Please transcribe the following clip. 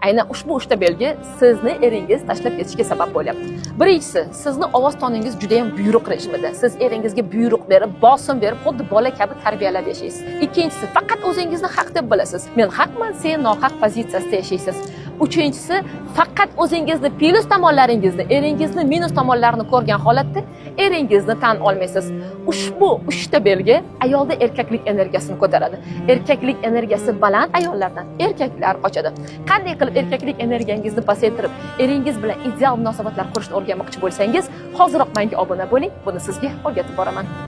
Aynan ushbu 3 ta belgi sizni eringiz tashlab ketishiga sabab bo'lyapti. Birinchisi, sizni ovoz toningiz juda ham buyruq rejimida. Siz eringizga buyruq berib, bosim berib, xuddi bola kabi tarbiyalab yashaysiz. Ikkinchisi, faqat o'zingizni haq deb bilasiz. Men haqman, sen nohaq pozitsiyasida yashaysiz. Uchinchisi, faqat o'zingizni plus tomonlaringizni, eringizni minus tomonlarini ko'rgan holatda eringizni tan olmaysiz. Ushbu 3 ta belgi ayolda erkaklik energiyasini ko'taradi. Erkaklik energiyasi baland ayollardan erkaklar qochadi. Qanday qilib erkaklik energiyangizni pasaytirib, eringiz bilan ideal munosabatlar qurishni o'rganmoqchi bo'lsangiz, hoziroq menga obuna bo'ling. Buni sizga o'rgatib boraman.